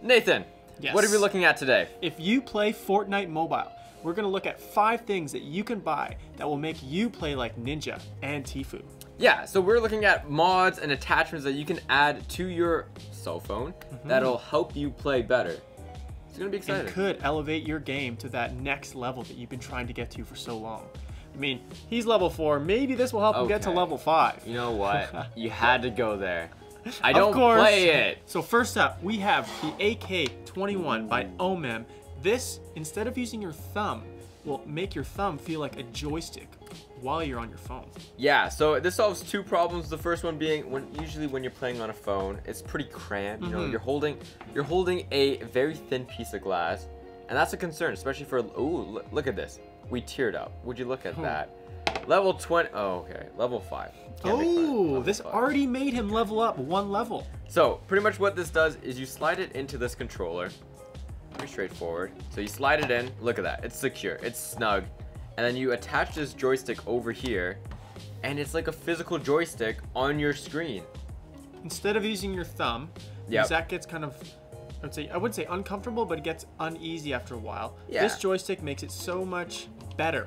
Nathan, Yes. what are we looking at today? If you play Fortnite Mobile, we're gonna look at 5 things that you can buy that will make you play like Ninja and TFUE. Yeah, so we're looking at mods and attachments that you can add to your cell phone that'll help you play better. It's gonna be exciting. And could elevate your game to that next level that you've been trying to get to for so long. I mean, he's level 4. Maybe this will help him get to level 5. You know what? You had to go there. I don't play it. So first up, we have the AK21 by OMEM. This, instead of using your thumb, will make your thumb feel like a joystick while you're on your phone. Yeah, so this solves 2 problems. The first one being usually when you're playing on a phone, it's pretty cramped. You know, you're holding a very thin piece of glass, and that's a concern, especially for look at this. We teared up. Would you look at that? Level 20. Oh, okay. Level 5. Oh, this already made him level up 1 level. So pretty much what this does is you slide it into this controller. Pretty straightforward. So you slide it in. Look at that. It's secure. It's snug. And then you attach this joystick over here, and it's like a physical joystick on your screen. Instead of using your thumb, because that gets kind of, I wouldn't say uncomfortable, but it gets uneasy after a while. Yeah. This joystick makes it so much better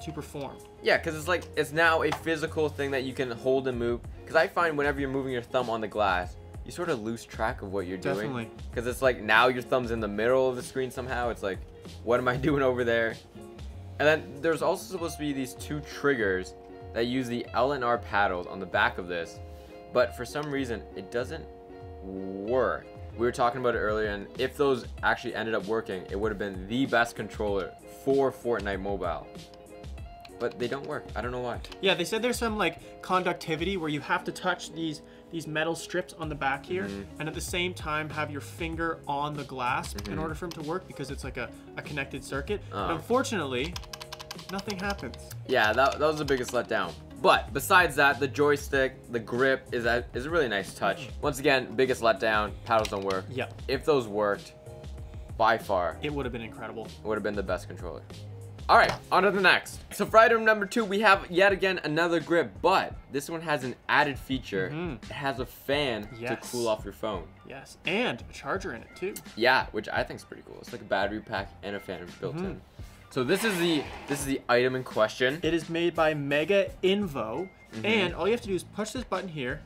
to perform. Yeah, because it's now a physical thing that you can hold and move. Because I find whenever you're moving your thumb on the glass, you sort of lose track of what you're doing. Definitely. Because it's like now your thumb's in the middle of the screen somehow. It's like, what am I doing over there? And then there's also supposed to be these 2 triggers that use the L and R paddles on the back of this. But for some reason, it doesn't work. We were talking about it earlier, and if those actually ended up working, it would have been the best controller for Fortnite Mobile. But they don't work. I don't know why. Yeah, they said there's some like conductivity where you have to touch these metal strips on the back here, and at the same time have your finger on the glass in order for them to work, because it's like a connected circuit. But unfortunately, nothing happens. Yeah, that was the biggest letdown. But besides that, the joystick, the grip is a really nice touch. Once again, biggest letdown, paddles don't work. Yeah. If those worked, by far, it would have been incredible. It would have been the best controller. All right, on to the next. So for item number 2, we have yet again another grip, but this one has an added feature. It has a fan to cool off your phone. Yes, and a charger in it too. Yeah, which I think is pretty cool. It's like a battery pack and a fan built in. So this is the item in question. It is made by Mega Invo, and all you have to do is push this button here,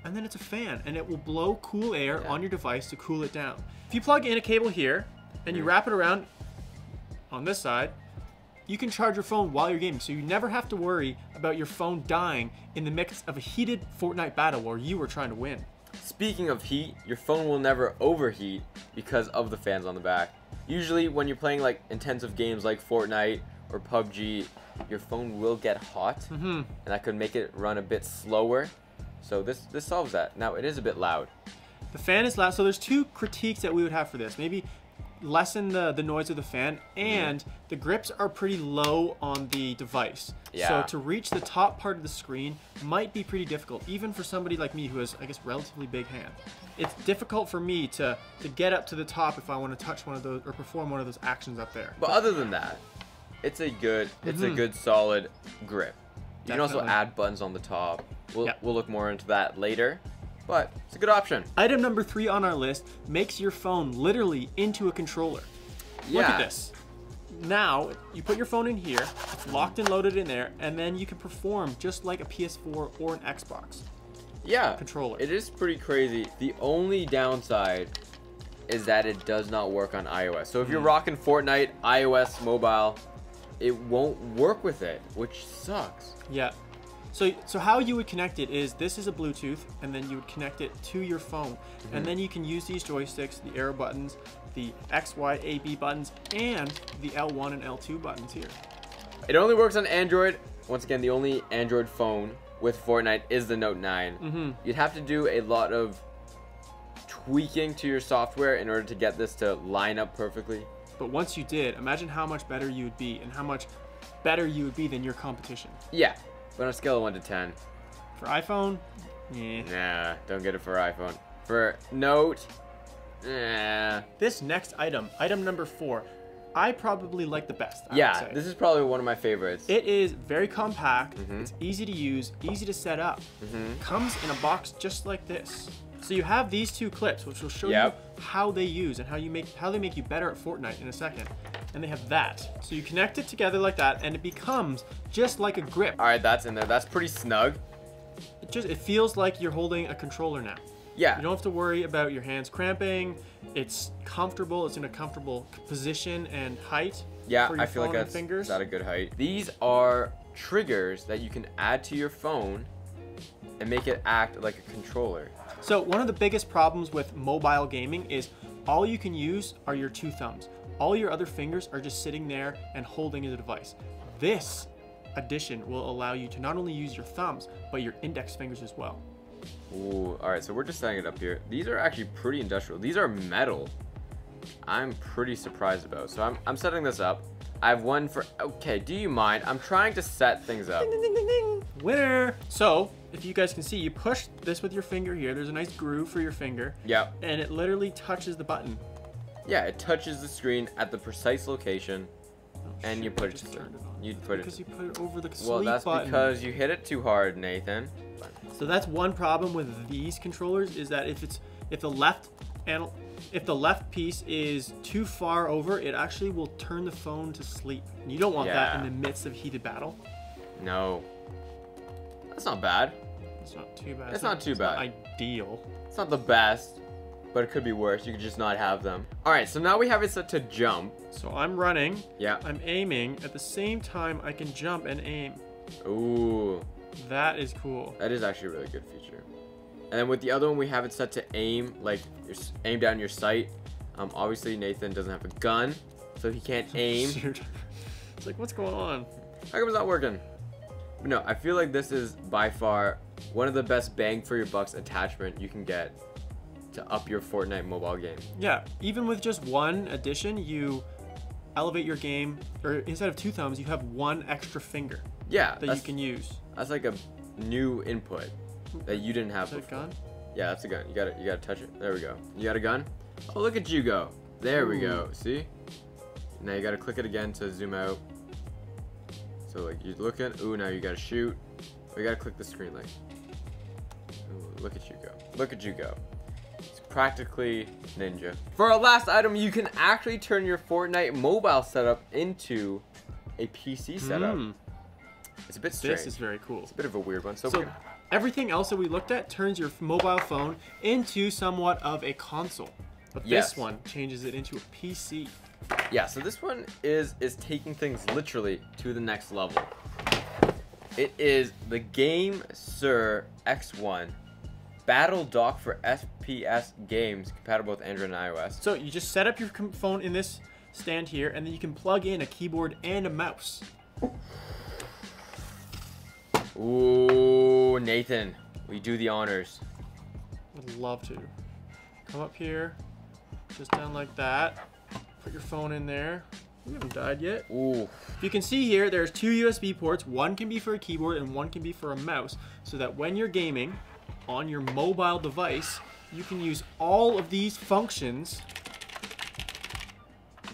and then it's a fan, and it will blow cool air on your device to cool it down. If you plug in a cable here, and you wrap it around on this side, you can charge your phone while you're gaming, so you never have to worry about your phone dying in the mix of a heated Fortnite battle where you were trying to win. Speaking of heat, your phone will never overheat because of the fans on the back. Usually when you're playing like intensive games like Fortnite or PUBG, your phone will get hot, and that could make it run a bit slower. So this solves that. Now it is a bit loud. The fan is loud, so there's 2 critiques that we would have for this. Maybe lessen the noise of the fan, and the grips are pretty low on the device. Yeah. So to reach the top part of the screen might be pretty difficult, even for somebody like me who has, I guess, relatively big hand. It's difficult for me to get up to the top if I want to touch one of those or perform one of those actions up there. But other than that, it's a good solid grip. You can also add buttons on the top. We'll look more into that later. But it's a good option. Item number 3 on our list makes your phone literally into a controller. Look at this. Now, you put your phone in here, it's locked and loaded in there, and then you can perform just like a PS4 or an Xbox controller. It is pretty crazy. The only downside is that it does not work on iOS. So if you're rocking Fortnite, iOS, mobile, it won't work with it, which sucks. Yeah. So how you would connect it is, this is a Bluetooth, and then you would connect it to your phone. And then you can use these joysticks, the arrow buttons, the X, Y, A, B buttons, and the L1 and L2 buttons here. It only works on Android. Once again, the only Android phone with Fortnite is the Note 9. You'd have to do a lot of tweaking to your software in order to get this to line up perfectly. But once you did, imagine how much better you would be, and how much better you would be than your competition. Yeah. But on a scale of 1 to 10. For iPhone, yeah. Nah, don't get it for iPhone. For Note, nah. This next item, item number 4, I probably like the best. Yeah, this is probably one of my favorites. It is very compact, it's easy to use, easy to set up. Comes in a box just like this. So you have these two clips, which will show you how they use and how they make you better at Fortnite in a second. And they have that. So you connect it together like that, and it becomes just like a grip. All right, that's in there. That's pretty snug. It feels like you're holding a controller now. Yeah. You don't have to worry about your hands cramping. It's comfortable. It's in a comfortable position and height. Yeah, for your I feel like phone and that's at a good height. These are triggers that you can add to your phone and make it act like a controller. So one of the biggest problems with mobile gaming is all you can use are your two thumbs. All your other fingers are just sitting there and holding the device. This addition will allow you to not only use your thumbs, but your index fingers as well. Ooh, all right, so we're just setting it up here. These are actually pretty industrial. These are metal. I'm pretty surprised about. So I'm setting this up. I have one for, okay, do you mind? I'm trying to set things up. Ding, ding, ding, ding, ding. Winner! So, if you guys can see, you push this with your finger here. There's a nice groove for your finger. Yep. And it literally touches the button. Yeah, it touches the screen at the precise location, and you put it. You put it. Because you put it over the sleep Well, that's button. because you hit it too hard, Nathan. So that's one problem with these controllers is that if the left piece is too far over, it actually will turn the phone to sleep. And you don't want that in the midst of heated battle. No. That's not bad. It's not too bad. It's not too bad. Not ideal. It's not the best, but it could be worse. You could just not have them. All right, so now we have it set to jump. So I'm running. Yeah. I'm aiming. At the same time, I can jump and aim. Ooh. That is cool. That is actually a really good feature. And then with the other one, we have it set to aim, like aim down your sight. Obviously, Nathan doesn't have a gun, so he can't aim. It's like, what's going on? How come it's not working? But no, I feel like this is by far one of the best bang for your bucks attachment you can get to up your Fortnite mobile game. Yeah, even with just one addition, you elevate your game, or instead of two thumbs, you have one extra finger. Yeah, that you can use. That's like a new input that you didn't have before. Is that a gun? Yeah, that's a gun. You gotta touch it. There we go. You got a gun? Oh, look at you go. There we go. See? Now you gotta click it again to zoom out. So like you're looking. Ooh, now you gotta shoot. You gotta click the screen like. Ooh, look at you go. Look at you go. It's practically ninja. For our last item, you can actually turn your Fortnite mobile setup into a PC setup. It's a bit strange. This is very cool. It's a bit of a weird one. So everything else that we looked at turns your mobile phone into somewhat of a console. But this one changes it into a PC. Yeah, so this one is taking things literally to the next level. It is the Game Sir X1 Battle Dock for FPS games compatible with Android and iOS. So you just set up your phone in this stand here, and then you can plug in a keyboard and a mouse. Ooh, Nathan, will you do the honors? I'd love to. Come up here, just down like that. Put your phone in there. You haven't died yet. Ooh. You can see here, there's two USB ports. One can be for a keyboard and one can be for a mouse, so that when you're gaming on your mobile device, you can use all of these functions.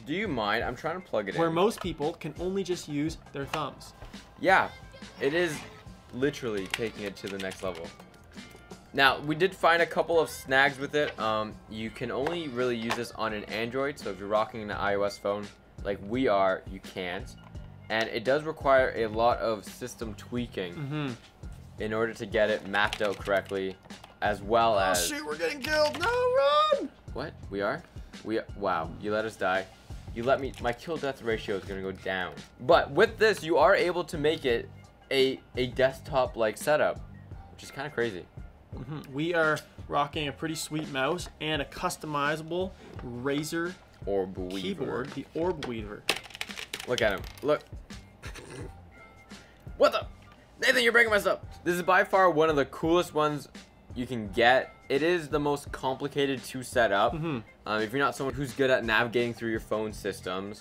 Do you mind? I'm trying to plug it in. Where most people can only just use their thumbs. Yeah, it is literally taking it to the next level. Now, we did find a couple of snags with it. You can only really use this on an Android, so if you're rocking an iOS phone like we are, you can't. And it does require a lot of system tweaking in order to get it mapped out correctly, as well as... Oh shoot, we're getting killed! No, run! What? We are? Wow, you let us die. You let me... My kill-death ratio is going to go down. But with this, you are able to make it a desktop-like setup, which is kind of crazy. We are rocking a pretty sweet mouse and a customizable Razer keyboard, the Orb Weaver. Look at him. Look. What the? Nathan, you're breaking my stuff. This is by far one of the coolest ones you can get. It is the most complicated to set up. If you're not someone who's good at navigating through your phone systems,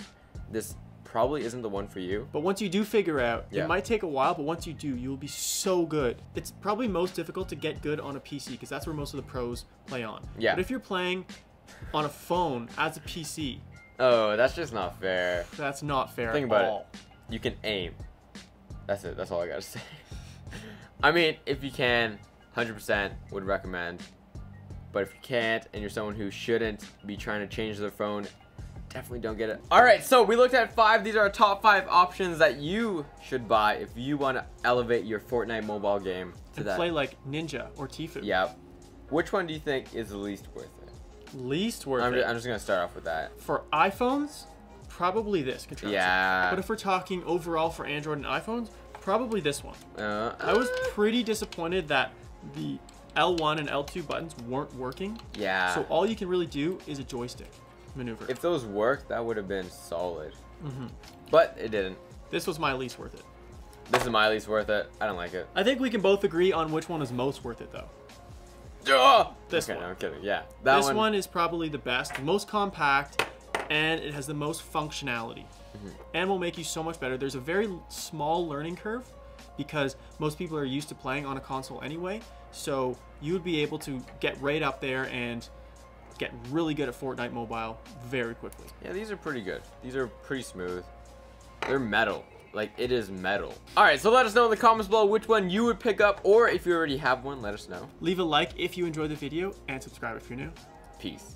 this probably isn't the one for you. But once you do figure out, it might take a while, but once you do, you'll be so good. It's probably most difficult to get good on a PC because that's where most of the pros play on. But if you're playing on a phone as a PC... Oh, that's just not fair. That's not fair Think at about all. it. You can aim. That's it. That's all I gotta say. I mean, if you can, 100% would recommend. But if you can't, and you're someone who shouldn't be trying to change their phone, definitely don't get it. All right, so we looked at 5. These are our top 5 options that you should buy if you want to elevate your Fortnite mobile game to and that. play like Ninja or TFUE. Yeah. Which one do you think is the least worth it? Least worth I'm it. just gonna start off with that. For iPhones, probably this contraption. Yeah. But if we're talking overall for Android and iPhones, probably this one. I was pretty disappointed that the L1 and L2 buttons weren't working. Yeah. So all you can really do is a joystick maneuver. If those worked, that would have been solid. But it didn't. This was my least worth it. This is my least worth it. I don't like it. I think we can both agree on which one is most worth it, though. This one. No, I'm kidding. Yeah. This one is probably the best, the most compact, and it has the most functionality. And will make you so much better. There's a very small learning curve because most people are used to playing on a console anyway. So you would be able to get right up there and get really good at Fortnite Mobile very quickly. Yeah, these are pretty good. These are pretty smooth. They're metal. Like, it is metal. All right, so let us know in the comments below which one you would pick up, or if you already have one, let us know. Leave a like if you enjoyed the video, and subscribe if you're new. Peace.